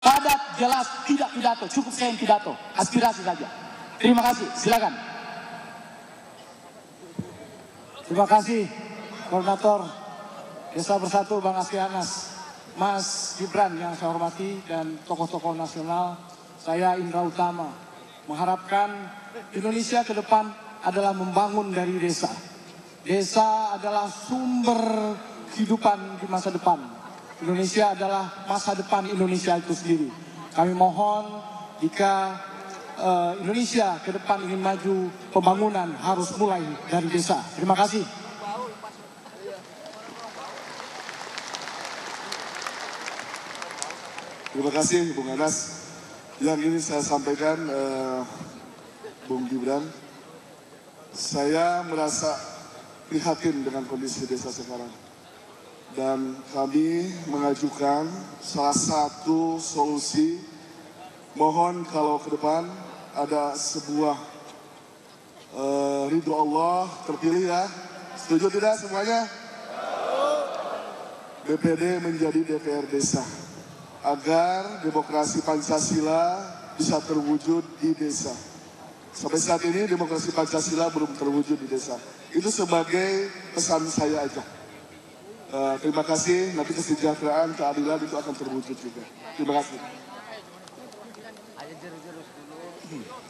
padat, jelas, tidak pidato. Cukup saya yang pidato, aspirasi saja. Terima kasih, silakan. Terima kasih, Koordinator Desa Bersatu Bang Asri Anas, Mas Gibran yang saya hormati, dan tokoh-tokoh nasional. Saya Indra Utama, mengharapkan Indonesia ke depan adalah membangun dari desa. Desa adalah sumber kehidupan di masa depan. Indonesia adalah masa depan Indonesia itu sendiri. Kami mohon jika Indonesia ke depan ingin maju, pembangunan harus mulai dari desa. Terima kasih. Terima kasih Bung Anas. Yang ini saya sampaikan, Bung Gibran, saya merasa prihatin dengan kondisi desa sekarang. Dan kami mengajukan salah satu solusi, mohon kalau ke depan ada sebuah ridho Allah terpilih ya. Setuju tidak semuanya? BPD menjadi DPR desa, agar demokrasi Pancasila bisa terwujud di desa. Sampai saat ini demokrasi Pancasila belum terwujud di desa. Itu sebagai pesan saya aja. Terima kasih, nanti kesejahteraan, keadilan itu akan terwujud juga. Terima kasih.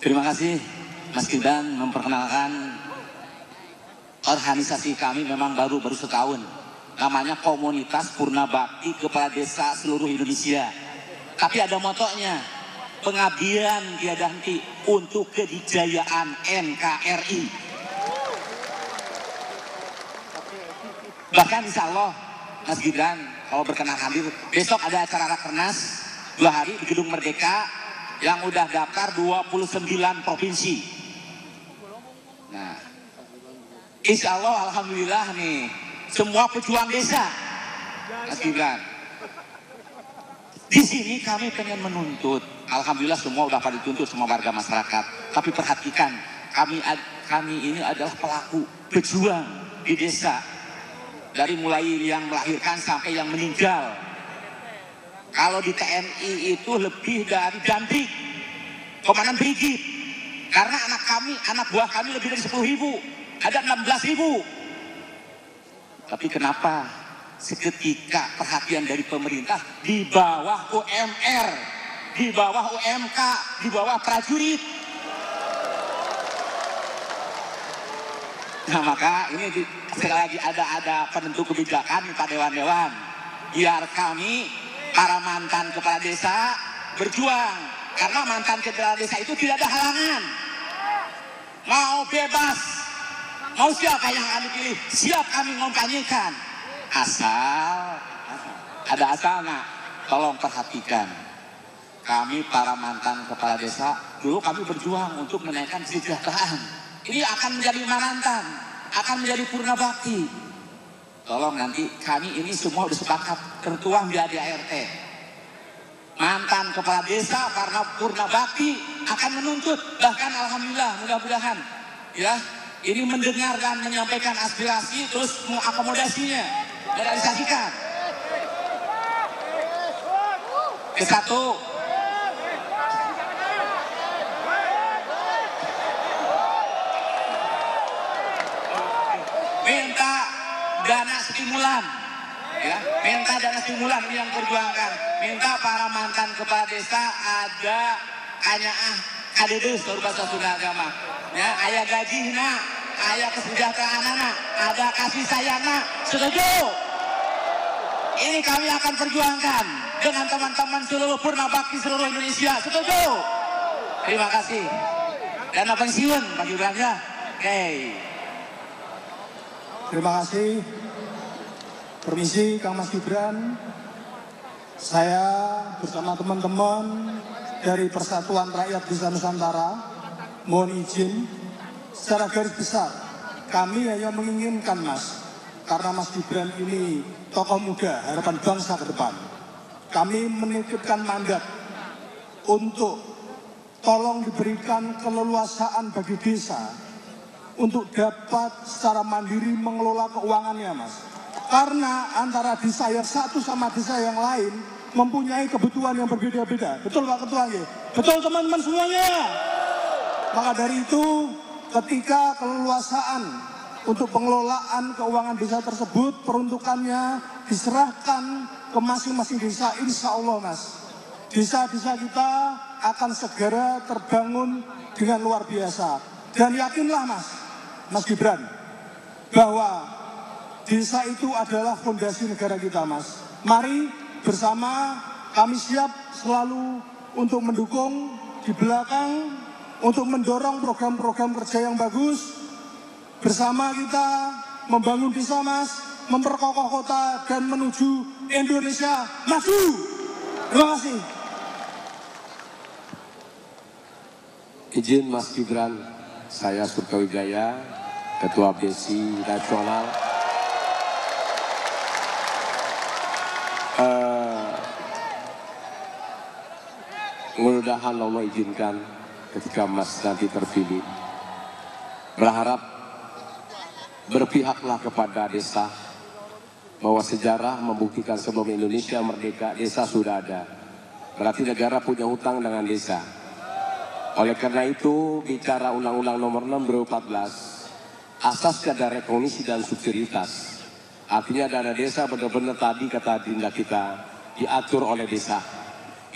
Terima kasih Mas Gibran, memperkenalkan organisasi kami memang baru setahun. Namanya Komunitas Purna Bakti Kepala Desa Seluruh Indonesia. Tapi ada motonya, pengabdian tiada henti untuk kedijayaan NKRI. Bahkan insya Allah Mas Gibran kalau berkenan hadir, besok ada acara Rakernas 2 hari di Gedung Merdeka yang udah daftar 29 provinsi. Nah, insya Allah alhamdulillah nih, semua pejuang desa, Mas Gibran. Di sini kami pengen menuntut, alhamdulillah semua udah pada dituntut semua warga masyarakat. Tapi perhatikan, kami ini adalah pelaku pejuang di desa, dari mulai yang melahirkan sampai yang meninggal. Kalau di TNI itu lebih dari Dandik, komandan brigit. Karena anak buah kami lebih dari 10.000, ada 16.000. Tapi kenapa seketika perhatian dari pemerintah di bawah UMR, di bawah UMK, di bawah prajurit? Nah maka ini sekali lagi ada penentu kebijakan Pak Dewan-Dewan, biar kami para mantan kepala desa berjuang, karena mantan kepala desa itu tidak ada halangan. Mau bebas, mau siapa yang kami pilih, siap kami ngompanyekan. Asal ada asalnya. Tolong perhatikan, kami para mantan kepala desa dulu kami berjuang untuk menaikkan kesejahteraan. Ini akan menjadi manantan, akan menjadi purna bakti. Tolong nanti kami ini semua sudah sepakat tertuang di ADART. Mantan kepala desa karena purna bakti akan menuntut, bahkan alhamdulillah mudah-mudahan ya ini mendengar dan menyampaikan aspirasi terus mengakomodasinya, merealisasikan. Satu, minta dana stimulan, ya, minta dana stimulan ini yang perjuangkan. Minta para mantan kepala desa ada KDD seluruh bahasa Sunda agama, ya, ayah gaji nak, ayah kesejahteraan anak, ada kasih sayang nak, setuju? Ini kami akan perjuangkan dengan teman-teman seluruh purna bakti seluruh Indonesia, setuju? Terima kasih. Dana pensiun Pak Gibran ya, oke. Terima kasih. Permisi Kang Mas Gibran. Saya bersama teman-teman dari Persatuan Rakyat Desa Nusantara mohon izin secara garis besar kami hanya menginginkan Mas, karena Mas Gibran ini tokoh muda harapan bangsa ke depan. Kami menitipkan mandat untuk tolong diberikan keleluasaan bagi desa untuk dapat secara mandiri mengelola keuangannya Mas. Karena antara desa yang satu sama desa yang lain mempunyai kebutuhan yang berbeda-beda. Betul Pak Ketua? Betul teman-teman semuanya? Maka dari itu, ketika keleluasaan untuk pengelolaan keuangan desa tersebut, peruntukannya diserahkan ke masing-masing desa, insya Allah Mas, desa-desa kita akan segera terbangun dengan luar biasa. Dan yakinlah Mas Gibran, bahwa desa itu adalah fondasi negara kita Mas. Mari bersama kami siap selalu untuk mendukung di belakang, untuk mendorong program-program kerja yang bagus. Bersama kita membangun desa Mas, memperkokoh kota dan menuju Indonesia maju. Terima kasih. Izin Mas Gibran, saya Surkawijaya, Ketua BSI Nasional. Mudah-mudahan Allah izinkan ketika Mas nanti terpilih, berharap berpihaklah kepada desa, bahwa sejarah membuktikan sebelum Indonesia merdeka, desa sudah ada. Berarti negara punya hutang dengan desa. Oleh karena itu, bicara Undang-Undang Nomor 6 2014, asasnya ada rekognisi dan subsidiaritas. Artinya dana desa benar-benar tadi kata Dinda kita diatur oleh desa.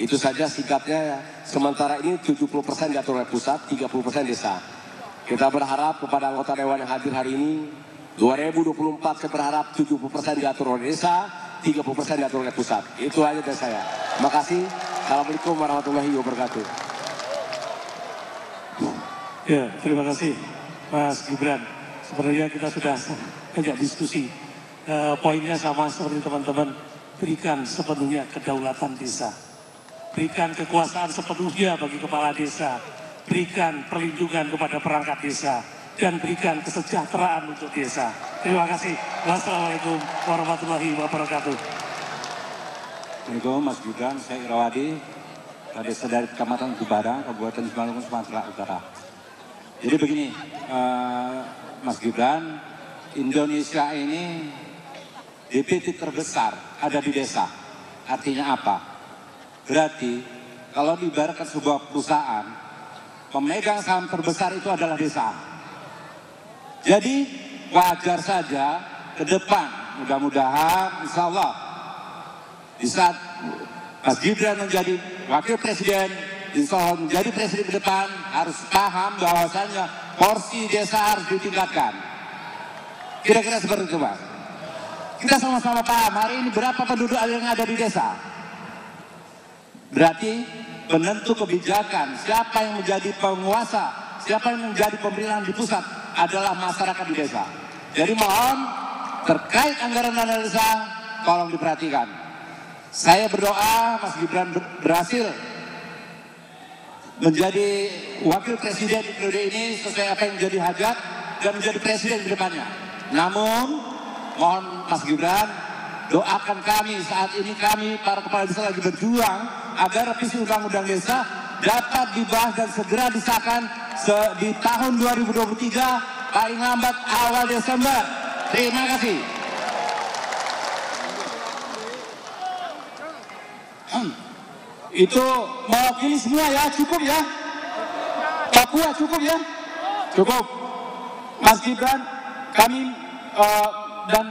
Itu saja singkatnya. Sementara ini 70% diatur oleh pusat, 30% desa. Kita berharap kepada anggota Dewan yang hadir hari ini, 2024 saya berharap 70% diatur oleh desa, 30% diatur oleh pusat. Itu aja dari saya. Terima kasih. Assalamualaikum warahmatullahi wabarakatuh. Ya, terima kasih Mas Gibran. Sebenarnya kita sudah ajak diskusi. Poinnya sama seperti teman-teman. Berikan sepenuhnya kedaulatan desa. Berikan kekuasaan sepenuhnya bagi kepala desa. Berikan perlindungan kepada perangkat desa. Dan berikan kesejahteraan untuk desa. Terima kasih. Wassalamualaikum warahmatullahi wabarakatuh. Assalamualaikum Mas Gibran, saya Irawadi, desa dari Kecamatan Gubadang, Kabupaten Simalungun, Sumatera Utara. Jadi begini, Mas Gibran, Indonesia ini DPT terbesar ada di desa. Artinya apa? Berarti kalau diibaratkan sebuah perusahaan, pemegang saham terbesar itu adalah desa. Jadi wajar saja ke depan, mudah-mudahan insya Allah di saat Mas Gibran menjadi wakil presiden, insya Allah menjadi presiden ke depan, harus paham bahwasannya porsi desa harus ditingkatkan. Kira-kira seperti itu Mas. Kita sama-sama paham hari ini berapa penduduk yang ada di desa. Berarti penentu kebijakan, siapa yang menjadi penguasa, siapa yang menjadi pemerintahan di pusat adalah masyarakat di desa. Jadi mohon terkait anggaran dana desa tolong diperhatikan. Saya berdoa Mas Gibran berhasil menjadi wakil presiden di periode ini sesuai apa yang menjadi hajat dan menjadi presiden di depannya. Namun mohon Mas Gibran doakan kami saat ini, kami para kepala desa lagi berjuang agar revisi undang-undang desa dapat dibahas dan segera disahkan di tahun 2023 paling lambat awal Desember. Terima kasih. Itu mewakili semua ya, cukup ya. Papua cukup ya. Cukup. Mas Gibran, kami dan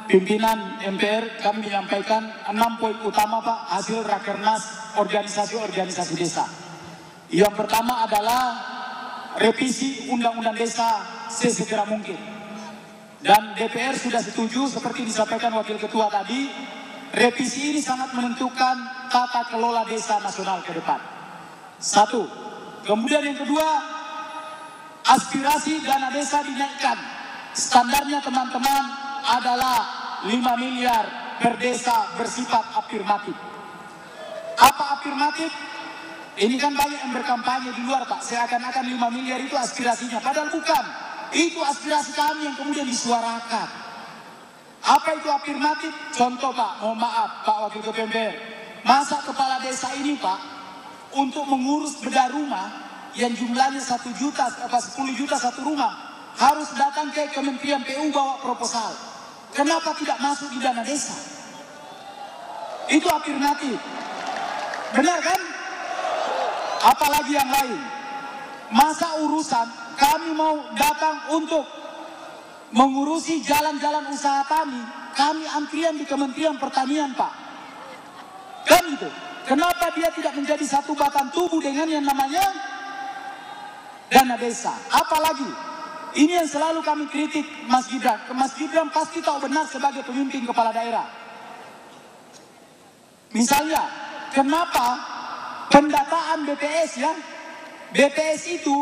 pimpinan MPR kami menyampaikan 6 poin utama Pak hasil Rakernas organisasi-organisasi desa. Yang pertama adalah revisi Undang-Undang Desa sesegera mungkin. Dan DPR sudah setuju seperti disampaikan Wakil Ketua tadi, revisi ini sangat menentukan tata kelola desa nasional ke depan. Satu. Kemudian yang kedua, aspirasi dana desa dinaikkan. Standarnya teman-teman adalah 5 miliar per desa bersifat afirmatif. Apa afirmatif? Ini kan banyak yang berkampanye di luar Pak, seakan-akan 5 miliar itu aspirasinya, padahal bukan. Itu aspirasi kami yang kemudian disuarakan. Apa itu afirmatif? Contoh Pak, mohon maaf Pak Wakil Ketua MPR, masa kepala desa ini Pak, untuk mengurus bedah rumah yang jumlahnya 1 juta, 10 juta satu rumah, harus datang ke Kementerian PU bawa proposal. Kenapa tidak masuk di dana desa? Itu afirmatif. Benar kan? Apalagi yang lain. Masa urusan kami mau datang untuk mengurusi jalan-jalan usaha kami antrian di Kementerian Pertanian, Pak. Kan gitu. Kenapa dia tidak menjadi satu batang tubuh dengan yang namanya dana desa? Apalagi, ini yang selalu kami kritik Mas Gibran. Mas Gibran pasti tahu benar sebagai pemimpin kepala daerah. Misalnya, kenapa pendataan BPS ya? BPS itu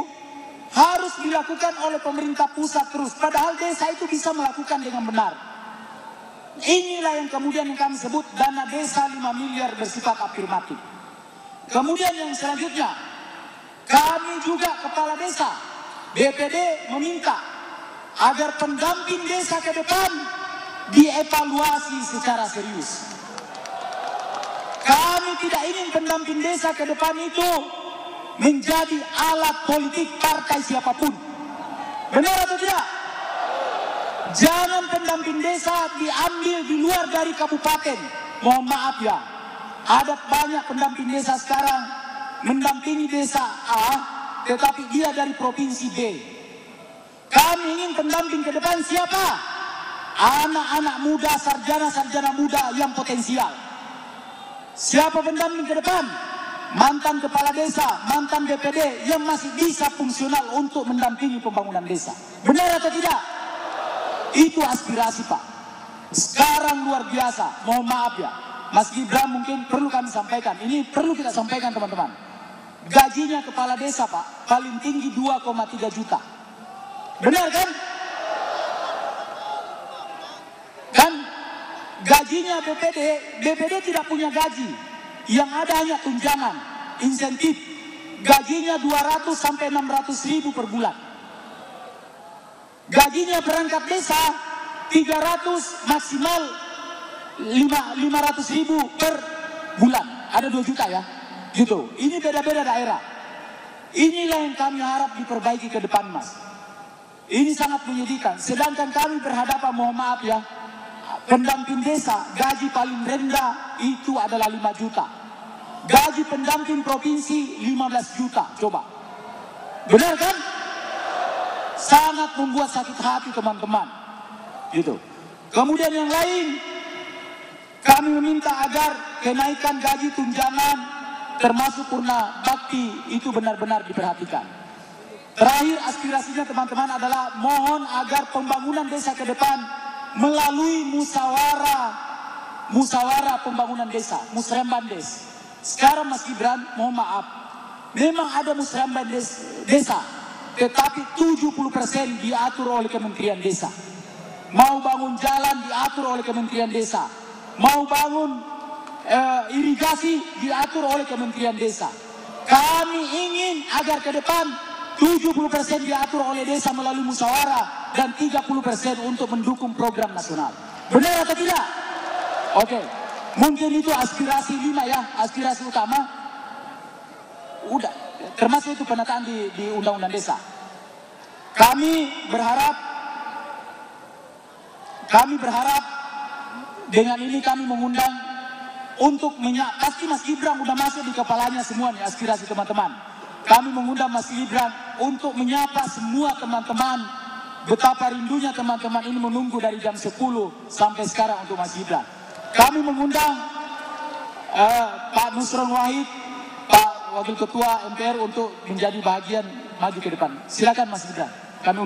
harus dilakukan oleh pemerintah pusat terus. Padahal desa itu bisa melakukan dengan benar. Inilah yang kemudian yang kami sebut dana desa 5 miliar bersifat afirmatif. Kemudian yang selanjutnya, kami juga kepala desa, BPD meminta agar pendamping desa ke depan dievaluasi secara serius. Kami tidak ingin pendamping desa ke depan itu menjadi alat politik partai siapapun. Benar atau tidak? Jangan pendamping desa diambil di luar dari kabupaten. Mohon maaf ya, ada banyak pendamping desa sekarang mendampingi desa A, tetapi dia dari provinsi B. Kami ingin pendamping ke depan siapa? Anak-anak muda, sarjana-sarjana muda yang potensial. Siapa pendamping ke depan? Mantan kepala desa, mantan DPD yang masih bisa fungsional untuk mendampingi pembangunan desa. Benar atau tidak? Itu aspirasi, Pak. Sekarang luar biasa. Mohon maaf ya, Mas Gibran mungkin perlu kami sampaikan. Ini perlu kita sampaikan, teman-teman. Gajinya kepala desa, Pak, paling tinggi 2,3 juta. Benar kan? Kan gajinya BPD tidak punya gaji. Yang ada hanya tunjangan, insentif. Gajinya 200 sampai 600 ribu per bulan. Gajinya perangkat desa 300 maksimal 500 ribu per bulan. Ada 2 juta ya. Gitu. Ini beda-beda daerah. Inilah yang kami harap diperbaiki ke depan, Mas. Ini sangat menyedihkan. Sedangkan kami berhadapan, mohon maaf ya, pendamping desa gaji paling rendah itu adalah 5 juta. Gaji pendamping provinsi 15 juta. Coba. Benar kan? Sangat membuat sakit hati, teman-teman. Gitu. Kemudian yang lain, kami meminta agar kenaikan gaji tunjangan termasuk purna bakti itu benar-benar diperhatikan. Terakhir aspirasinya teman-teman adalah mohon agar pembangunan desa ke depan melalui musyawarah pembangunan desa, musrembandes. Sekarang Mas Gibran, mohon maaf, memang ada musrembandes desa, tetapi 70% diatur oleh Kementerian Desa. Mau bangun jalan diatur oleh Kementerian Desa, mau bangun irigasi diatur oleh Kementerian Desa. Kami ingin agar ke depan 70% diatur oleh desa melalui musyawarah dan 30% untuk mendukung program nasional. Benar atau tidak? Oke. Mungkin itu aspirasi 5 ya, aspirasi utama. Udah, termasuk itu penataan di Undang-Undang Desa. Kami berharap dengan ini kami mengundang untuk pasti Mas Gibran udah masuk di kepalanya semua nih aspirasi teman-teman. Kami mengundang Mas Gibran untuk menyapa semua teman-teman. Betapa rindunya teman-teman ini menunggu dari jam 10 sampai sekarang untuk Mas Gibran. Kami mengundang Pak Nusron Wahid, Pak Wakil Ketua MPR untuk menjadi bagian maju ke depan. Silakan Mas Gibran. Kami